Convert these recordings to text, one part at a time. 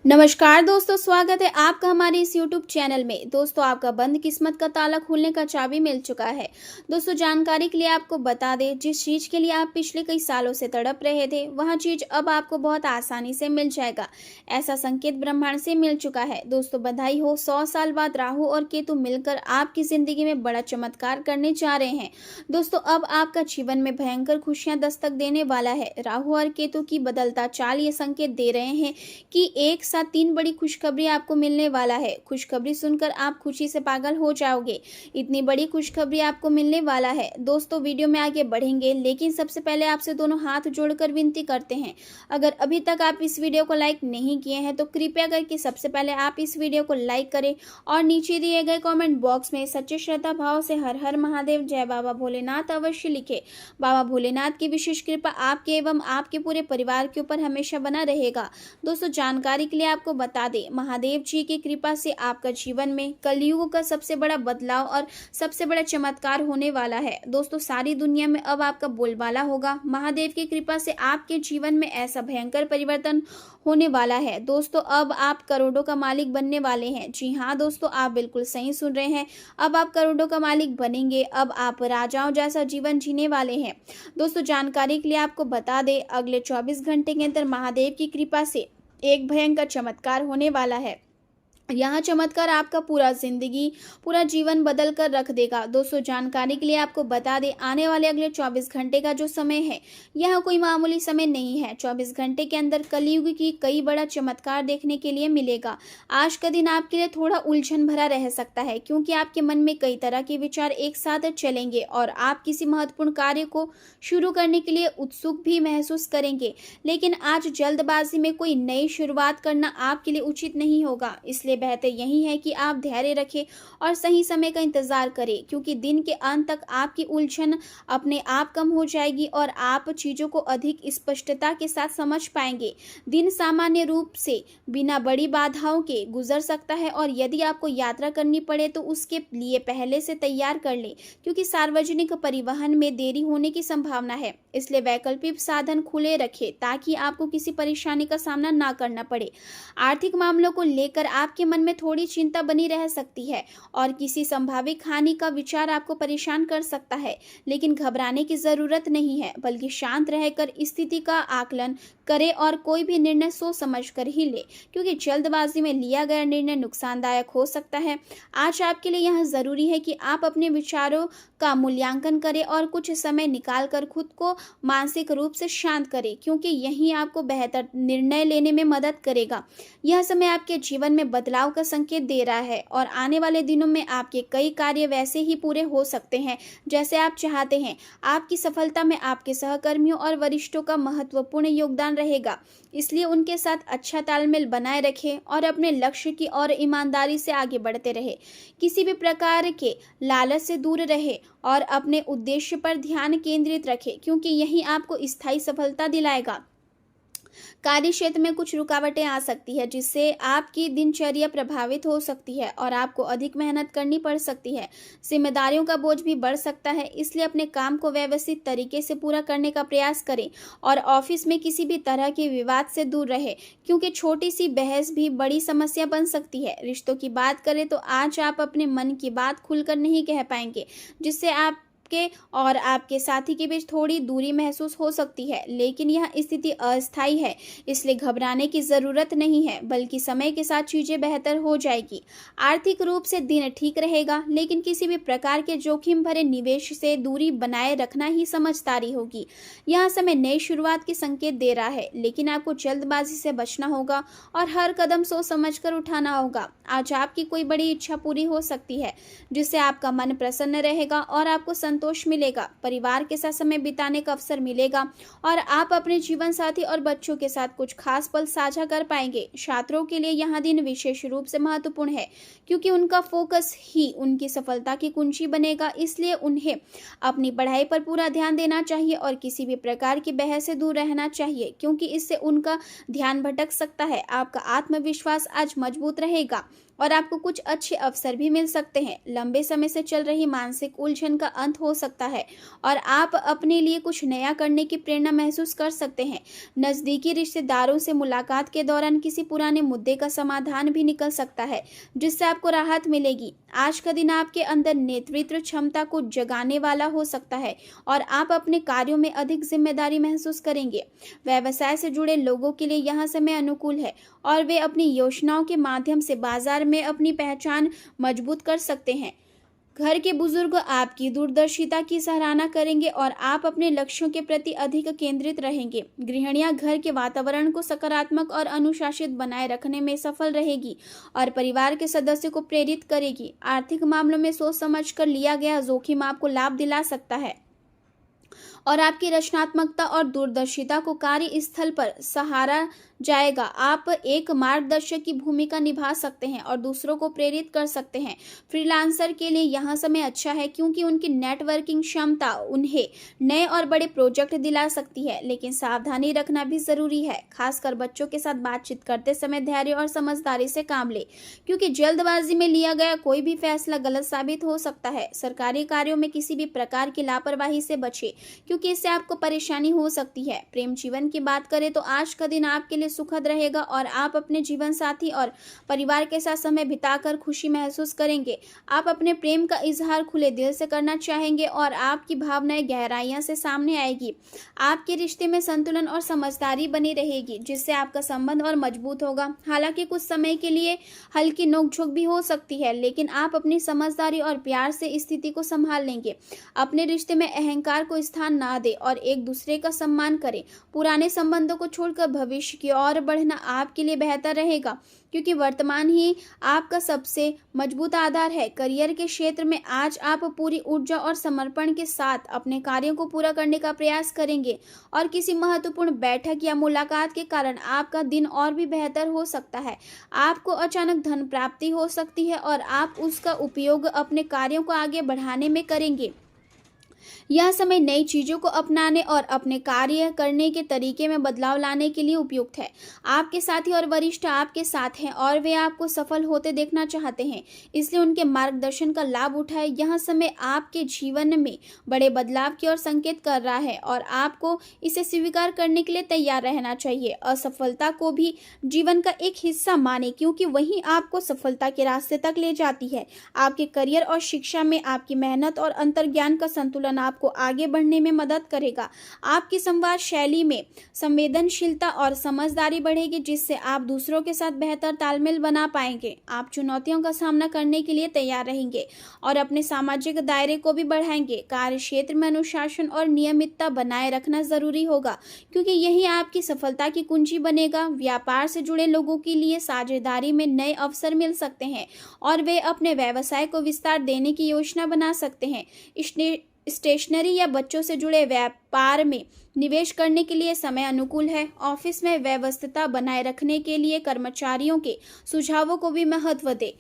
नमस्कार दोस्तों, स्वागत है आपका हमारे इस YouTube चैनल में। दोस्तों, आपका बंद किस्मत का ताला खुलने का चाबी मिल चुका है। दोस्तों, जानकारी के लिए आपको बता दें, जिस चीज़ के लिए आप पिछले कई सालों से तड़प रहे थे, वह चीज़ अब आपको बहुत आसानी से मिल जाएगा। ऐसा संकेत ब्रह्मांड से मिल चुका है। दोस्तों, बधाई हो, 100 साल बाद राहु और केतु मिलकर आपकी जिंदगी में बड़ा चमत्कार करने जा रहे हैं। दोस्तों, अब आपका जीवन में भयंकर खुशियां दस्तक देने वाला है। राहु और केतु की बदलता चाल ये संकेत दे रहे हैं कि एक साथ 3 बड़ी खुशखबरी आपको मिलने वाला है। खुशखबरी सुनकर आप खुशी से पागल हो जाओगे। इतनी बड़ी खुशखबरी आपको मिलने वाला है। दोस्तों, वीडियो में आगे बढ़ेंगे, लेकिन सबसे पहले आपसे दोनों हाथ जोड़कर विनती करते हैं। अगर अभी तक आप इस वीडियो को लाइक नहीं किए हैं तो कृपया करके सबसे पहले आप इस वीडियो को लाइक करें और नीचे दिए गए कमेंट बॉक्स में सच्चे श्रद्धा भाव से हर हर महादेव, जय बाबा भोलेनाथ अवश्य लिखें। बाबा भोलेनाथ की विशेष कृपा आपके एवं आपके पूरे परिवार के ऊपर हमेशा बना रहेगा। दोस्तों, जानकारी के लिए आपको बता दें, महादेव जी की कृपा से आपका जीवन में कलयुग का सबसे बड़ा बदलाव और सबसे बड़ा चमत्कार होने वाला है। दोस्तों, सारी दुनिया में अब आपका बोलबाला होगा। महादेव की कृपा से आपके जीवन में ऐसा भयंकर परिवर्तन होने वाला है। दोस्तों, अब आप करोड़ों का मालिक बनने वाले हैं। जी हाँ दोस्तों, आप बिल्कुल सही सुन रहे हैं। अब आप करोड़ों का मालिक बनेंगे। अब आप राजाओं जैसा जीवन जीने वाले हैं। दोस्तों, जानकारी के लिए आपको बता दें, अगले 24 घंटे के अंदर महादेव की कृपा से एक भयंकर चमत्कार होने वाला है। यह चमत्कार आपका पूरा जीवन बदल कर रख देगा। दोस्तों, जानकारी के लिए आपको बता दें, आने वाले अगले 24 घंटे का जो समय है, यह कोई मामूली समय नहीं है। 24 घंटे के अंदर कलयुग की कई बड़ा चमत्कार देखने के लिए मिलेगा। आज का दिन आपके लिए थोड़ा उलझन भरा रह सकता है, क्योंकि आपके मन में कई तरह के विचार एक साथ चलेंगे और आप किसी महत्वपूर्ण कार्य को शुरू करने के लिए उत्सुक भी महसूस करेंगे। लेकिन आज जल्दबाजी में कोई नई शुरुआत करना आपके लिए उचित नहीं होगा। इसलिए बेहतर यही है कि आप धैर्य रखें और सही समय का इंतजार करें, क्योंकि दिन के अंत तक आपकी उलझन अपने आप कम हो जाएगी और आप चीजों को अधिक स्पष्टता के साथ समझ पाएंगे। दिन सामान्य रूप से बिना बड़ी बाधाओं के गुजर सकता है और यदि आपको यात्रा करनी पड़े तो उसके लिए पहले से तैयार कर लें, क्योंकि सार्वजनिक परिवहन में देरी होने की संभावना है। इसलिए वैकल्पिक साधन खुले रखें ताकि आपको किसी परेशानी का सामना ना करना पड़े। आर्थिक मामलों को लेकर आपके मन में थोड़ी चिंता बनी रह सकती है और किसी संभावित हानि का विचार आपको परेशान कर सकता है, लेकिन घबराने की जरूरत नहीं है, बल्कि शांत रहकर स्थिति का आकलन करें और कोई भी निर्णय सोच समझ कर ही ले, क्योंकि जल्दबाजी में लिया गया निर्णय नुकसानदायक हो सकता है। आज आपके लिए यह जरूरी है कि आप अपने विचारों का मूल्यांकन करें और कुछ समय निकाल कर खुद को मानसिक रूप से शांत करें, क्योंकि यही आपको बेहतर निर्णय लेने में मदद करेगा। यह समय आपके जीवन में बदलाव का संकेत दे रहा है और आने वाले दिनों में आपके कई कार्य वैसे ही पूरे हो सकते हैं जैसे आप चाहते हैं। आपकी सफलता में आपके सहकर्मियों और वरिष्ठों का महत्वपूर्ण योगदान रहेगा, इसलिए उनके साथ अच्छा तालमेल बनाए रखें और अपने लक्ष्य की ओर ईमानदारी से आगे बढ़ते रहे। किसी भी प्रकार के लालच से दूर रहे और अपने उद्देश्य पर ध्यान केंद्रित रखें, क्योंकि यही आपको स्थायी सफलता दिलाएगा। कार्य क्षेत्र में कुछ रुकावटें आ सकती है, जिससे आपकी दिनचर्या प्रभावित हो सकती है और आपको अधिक मेहनत करनी पड़ सकती है। जिम्मेदारियों का बोझ भी बढ़ सकता है, इसलिए अपने काम को व्यवस्थित तरीके से पूरा करने का प्रयास करें और ऑफिस में किसी भी तरह के विवाद से दूर रहे, क्योंकि छोटी सी बहस भी बड़ी समस्या बन सकती है। रिश्तों की बात करें तो आज आप अपने मन की बात खुलकर नहीं कह पाएंगे, जिससे आप और आपके साथी के बीच थोड़ी दूरी महसूस हो सकती है, लेकिन यह स्थिति अस्थायी है, इसलिए घबराने की जरूरत नहीं है, बल्कि समय के साथ चीजें बेहतर हो जाएगी। आर्थिक रूप से दिन ठीक रहेगा, लेकिन किसी भी प्रकार के जोखिम भरे निवेश से दूरी बनाए रखना ही समझदारी होगी। यह समय नई शुरुआत के संकेत दे रहा है, लेकिन आपको जल्दबाजी से बचना होगा और हर कदम सोच समझकर उठाना होगा। आज आपकी कोई बड़ी इच्छा पूरी हो सकती है, जिससे आपका मन प्रसन्न रहेगा और आपको संतोष मिलेगा। परिवार के साथ समय बिताने का अवसर मिलेगा और आप अपने जीवन साथी और बच्चों के साथ कुछ खास पल साझा कर पाएंगे। छात्रों के लिए यह दिन विशेष रूप से महत्वपूर्ण है, क्योंकि उनका फोकस ही उनकी सफलता की कुंजी बनेगा। इसलिए उन्हें अपनी पढ़ाई पर पूरा ध्यान देना चाहिए और किसी भी प्रकार की बहस से दूर रहना चाहिए, क्योंकि इससे उनका ध्यान भटक सकता है। आपका आत्मविश्वास आज मजबूत रहेगा और आपको कुछ अच्छे अवसर भी मिल सकते हैं। लंबे समय से चल रही मानसिक उलझन का अंत हो सकता है और आप अपने लिए कुछ नया करने की प्रेरणा महसूस कर सकते हैं। नज़दीकी रिश्तेदारों से मुलाकात के दौरान किसी पुराने मुद्दे का समाधान भी निकल सकता है, जिससे आपको राहत मिलेगी। आज का दिन आपके अंदर नेतृत्व क्षमता को जगाने वाला हो सकता है और आप अपने कार्यों में अधिक जिम्मेदारी महसूस करेंगे। व्यवसाय से जुड़े लोगों के लिए यह समय अनुकूल है और वे अपनी योजनाओं के माध्यम से बाजार में अपनी पहचान मजबूत कर सकते हैं। घर के बुजुर्ग आपकी दूरदर्शिता की सराहना करेंगे और आप अपने लक्ष्यों के प्रति अधिक केंद्रित रहेंगे। गृहिणियां घर के वातावरण को सकारात्मक और अनुशासित बनाए रखने में सफल रहेगी और परिवार के सदस्यों को प्रेरित करेगी। आर्थिक मामलों में सोच समझकर लिया गया जोखिम आपको लाभ दिला सकता है और आपकी रचनात्मकता और दूरदर्शिता को कार्यस्थल पर सहारा जाएगा। आप एक मार्गदर्शक की भूमिका निभा सकते हैं और दूसरों को प्रेरित कर सकते हैं। फ्रीलांसर के लिए यह समय अच्छा है क्योंकि उनकी नेटवर्किंग क्षमता उन्हें नए और बड़े प्रोजेक्ट दिला सकती है, लेकिन सावधानी रखना भी जरूरी है। खासकर बच्चों के साथ बातचीत करते समय धैर्य और समझदारी से काम ले, क्योंकि जल्दबाजी में लिया गया कोई भी फैसला गलत साबित हो सकता है। सरकारी कार्यों में किसी भी प्रकार की लापरवाही से बचे, क्योंकि इससे आपको परेशानी हो सकती है। प्रेम जीवन की बात करें तो आज का दिन आपके लिए सुखद रहेगा और आप अपने जीवन साथी और परिवार के साथ समय बिताकर खुशी महसूस करेंगे। आप अपने प्रेम का इजहार खुले दिल से करना चाहेंगे और आपकी भावनाएं गहराइयां से सामने आएगी। आपके रिश्ते में संतुलन और समझदारी बनी रहेगी, जिससे आपका संबंध और मजबूत होगा। हालांकि कुछ समय के लिए हल्की नोकझोंक भी हो सकती है, लेकिन आप अपनी समझदारी और प्यार से स्थिति को संभाल लेंगे। अपने रिश्ते में अहंकार को स्थान ना दें और एक दूसरे का सम्मान करें। पुराने संबंधों को छोड़कर भविष्य की ओर बढ़ना आपके लिए बेहतर रहेगा, क्योंकि वर्तमान ही आपका सबसे मजबूत आधार है। करियर के क्षेत्र में आज आप पूरी ऊर्जा और समर्पण के साथ अपने कार्यों को पूरा करने का प्रयास करेंगे और किसी महत्वपूर्ण बैठक या मुलाकात के कारण आपका दिन और भी बेहतर हो सकता है। आपको अचानक धन प्राप्ति हो सकती है और आप उसका उपयोग अपने कार्यों को आगे बढ़ाने में करेंगे। यह समय नई चीजों को अपनाने और अपने कार्य करने के तरीके में बदलाव लाने के लिए उपयुक्त है। आपके साथी और वरिष्ठ आपके साथ हैं और वे आपको सफल होते देखना चाहते हैं, इसलिए उनके मार्गदर्शन का लाभ उठाएं। यह समय आपके जीवन में बड़े बदलाव की ओर संकेत कर रहा है और आपको इसे स्वीकार करने के लिए तैयार रहना चाहिए। असफलता को भी जीवन का एक हिस्सा माने, क्योंकि वही आपको सफलता के रास्ते तक ले जाती है। आपके करियर और शिक्षा में आपकी मेहनत और अंतर्ज्ञान का संतुलन आपको आगे बढ़ने में मदद करेगा। आपकी संवाद शैली में संवेदनशीलता और समझदारी बढ़ेगी, जिससे आप दूसरों के साथ बेहतर तालमेल बना पाएंगे। आप चुनौतियों का सामना करने के लिए तैयार रहेंगे और अपने सामाजिक दायरे को भी बढ़ाएंगे। कार्य क्षेत्र में अनुशासन और नियमितता बनाए रखना जरूरी होगा, क्योंकि यही आपकी सफलता की कुंजी बनेगा। व्यापार से जुड़े लोगों के लिए साझेदारी में नए अवसर मिल सकते हैं और वे अपने व्यवसाय को विस्तार देने की योजना बना सकते हैं। स्टेशनरी या बच्चों से जुड़े व्यापार में निवेश करने के लिए समय अनुकूल है। ऑफिस में व्यवस्थितता बनाए रखने के लिए कर्मचारियों के सुझावों को भी महत्व दें।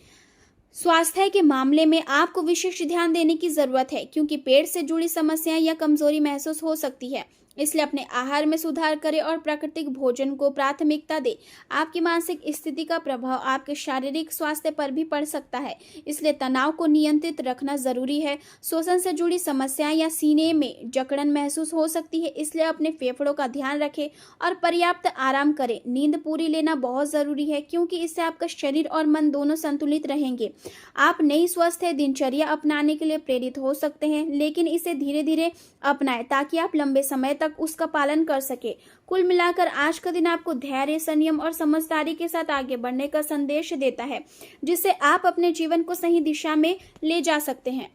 स्वास्थ्य के मामले में आपको विशेष ध्यान देने की जरूरत है, क्योंकि पेट से जुड़ी समस्याएं या कमजोरी महसूस हो सकती है। इसलिए अपने आहार में सुधार करें और प्राकृतिक भोजन को प्राथमिकता दें। आपकी मानसिक स्थिति का प्रभाव आपके शारीरिक स्वास्थ्य पर भी पड़ सकता है, इसलिए तनाव को नियंत्रित रखना जरूरी है। श्वसन से जुड़ी समस्याएं या सीने में जकड़न महसूस हो सकती है, इसलिए अपने फेफड़ों का ध्यान रखें और पर्याप्त आराम करें। नींद पूरी लेना बहुत जरूरी है, क्योंकि इससे आपका शरीर और मन दोनों संतुलित रहेंगे। आप नई स्वस्थ दिनचर्या अपनाने के लिए प्रेरित हो सकते हैं, लेकिन इसे धीरे धीरे अपनाएं ताकि आप लंबे समय तक उसका पालन कर सके। कुल मिलाकर आज का दिन आपको धैर्य, संयम और समझदारी के साथ आगे बढ़ने का संदेश देता है, जिससे आप अपने जीवन को सही दिशा में ले जा सकते हैं।